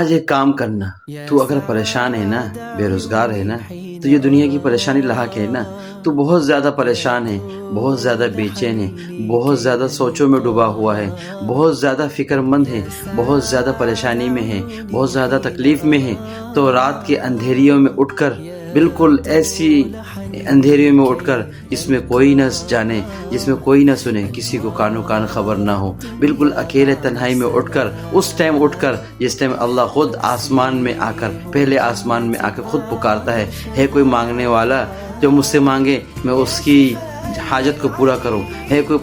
آج ایک کام کرنا، تو اگر پریشان ہے نا، بے روزگار ہے نا، تو یہ دنیا کی پریشانی لاحق ہے نا، تو بہت زیادہ پریشان ہے، بہت زیادہ بے چین ہے، بہت زیادہ سوچوں میں ڈوبا ہوا ہے، بہت زیادہ فکر مند ہے، بہت زیادہ پریشانی میں ہے، بہت زیادہ تکلیف میں ہے، تو رات کے اندھیریوں میں اٹھ کر، بالکل ایسی اندھیریوں میں اٹھ کر جس میں کوئی نہ جانے، جس میں کوئی نہ سنے، کسی کو کانوں کان خبر نہ ہو، بالکل اکیلے تنہائی میں اٹھ کر، اس ٹائم اٹھ کر جس ٹائم اللہ خود آسمان میں آ کر، پہلے آسمان میں آ کر خود پکارتا ہے کوئی مانگنے والا جو مجھ سے مانگے میں اس کی حاجت کو پورا کروں، ہے کوئی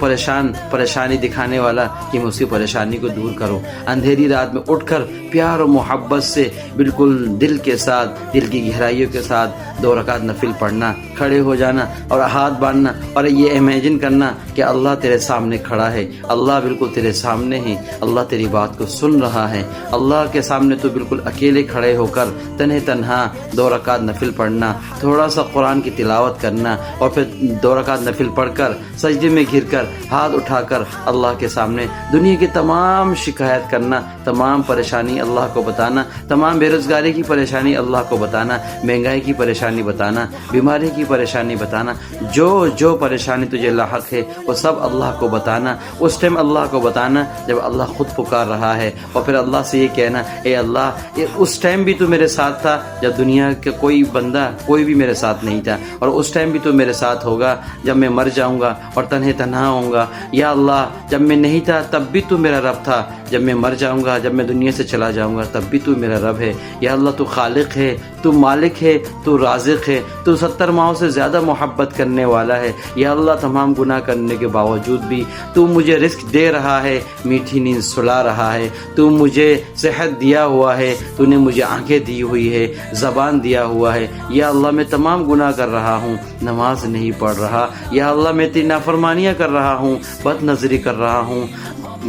پریشانی دکھانے والا کہ میں اس کی پریشانی کو دور کروں۔ اندھیری رات میں اٹھ کر پیار و محبت سے بالکل دل کے ساتھ، دل کی گہرائیوں کے ساتھ 2 رکعت نفل پڑھنا، کھڑے ہو جانا اور ہاتھ باندھنا اور یہ امیجن کرنا کہ اللہ تیرے سامنے کھڑا ہے، اللہ بالکل تیرے سامنے ہے، اللہ تیری بات کو سن رہا ہے، اللہ کے سامنے تو بالکل اکیلے کھڑے ہو کر تنہا 2 رکعت نفل پڑھنا، تھوڑا سا قرآن کی تلاوت کرنا اور پھر 2 رکعت نفل پڑھ کر سجدے میں گر کر ہاتھ اٹھا کر اللہ کے سامنے دنیا کی تمام شکایت کرنا، تمام پریشانی اللہ کو بتانا، تمام بے روزگاری کی پریشانی اللہ کو بتانا، مہنگائی کی پریشانی بتانا، بیماری کی پریشانی بتانا، جو پریشانی تجھے لاحق ہے وہ سب اللہ کو بتانا، اس ٹائم اللہ کو بتانا جب اللہ خود پکار رہا ہے، اور پھر اللہ سے یہ کہنا، اے اللہ اس ٹائم بھی تو میرے ساتھ تھا جب دنیا کا کوئی بندہ کوئی بھی میرے ساتھ نہیں تھا، اور اس ٹائم بھی تو میرے ساتھ ہوگا جب میں مر جاؤں گا اور تنہا ہوں گا، یا اللہ جب میں نہیں تھا تب بھی تو میرا رب تھا، جب میں مر جاؤں گا، جب میں دنیا سے چلا جاؤں گا تب بھی تو میرا رب ہے، یا اللہ تو خالق ہے، تو مالک ہے، تو رازق ہے، تو 70 ماہوں سے زیادہ محبت کرنے والا ہے، یا اللہ تمام گناہ کرنے کے باوجود بھی تو مجھے رزق دے رہا ہے، میٹھی نیند سلا رہا ہے، تو مجھے صحت دیا ہوا ہے، تو نے مجھے آنکھیں دی ہوئی ہے، زبان دیا ہوا ہے، یا اللہ میں تمام گناہ کر رہا ہوں، نماز نہیں پڑھ رہا، یا اللہ میں تیری نافرمانیاں کر رہا ہوں، بد نظری کر رہا ہوں،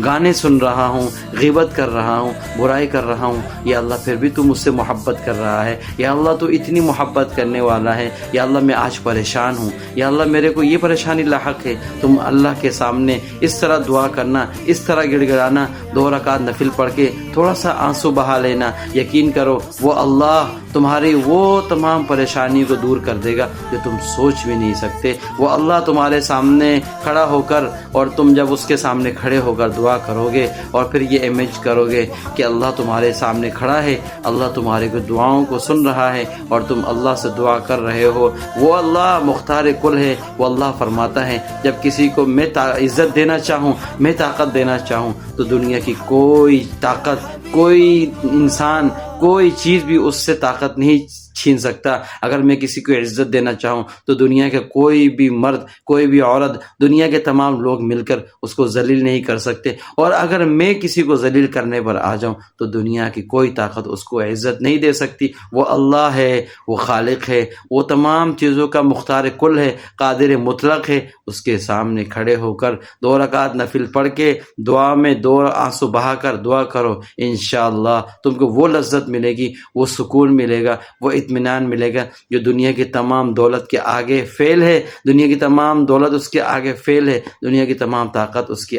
گانے سن رہا ہوں، غیبت کر رہا ہوں، برائی کر رہا ہوں، یا اللہ پھر بھی تو مجھ سے محبت کر رہا ہے، یا اللہ تو اتنی محبت کرنے والا ہے، یا اللہ میں آج پریشان ہوں، یا اللہ میرے کو یہ پریشانی لاحق ہے، تم اللہ کے سامنے اس طرح دعا کرنا، اس طرح گڑ گڑانا، 2 رکعت نفل پڑھ کے تھوڑا سا آنسو بہا لینا، یقین کرو وہ اللہ تمہاری وہ تمام پریشانی کو دور کر دے گا جو تم سوچ بھی نہیں سکتے، وہ اللہ تمہارے سامنے کھڑا ہو کر، اور تم جب اس کے سامنے کھڑے ہو کر دعا کرو گے اور پھر یہ امیج کرو گے کہ اللہ تمہارے سامنے کھڑا ہے، اللہ تمہارے کو دعاؤں کو سن رہا ہے اور تم اللہ سے دعا کر رہے ہو، وہ اللہ مختار کل ہے، وہ اللہ فرماتا ہے جب کسی کو میں عزت دینا چاہوں، میں طاقت دینا چاہوں تو دنیا کی کوئی طاقت، کوئی انسان، کوئی چیز بھی اس سے طاقت نہیں چھین سکتا۔ اگر میں کسی کو عزت دینا چاہوں تو دنیا کے کوئی بھی مرد، کوئی بھی عورت، دنیا کے تمام لوگ مل کر اس کو ذلیل نہیں کر سکتے، اور اگر میں کسی کو ذلیل کرنے پر آ جاؤں تو دنیا کی کوئی طاقت اس کو عزت نہیں دے سکتی۔ وہ اللہ ہے، وہ خالق ہے، وہ تمام چیزوں کا مختار کل ہے، قادر مطلق ہے، اس کے سامنے کھڑے ہو کر 2 رکعت نفل پڑھ کے دعا میں 2 آنسو بہا کر دعا کرو، انشاءاللہ تم کو وہ لذت ملے گی، وہ سکون ملے گا، وہ اطمینان ملے گا جو دنیا کی تمام دولت کے آگے فیل ہے، دنیا کی تمام دولت اس کے آگے فیل ہے، دنیا کی تمام طاقت اس کی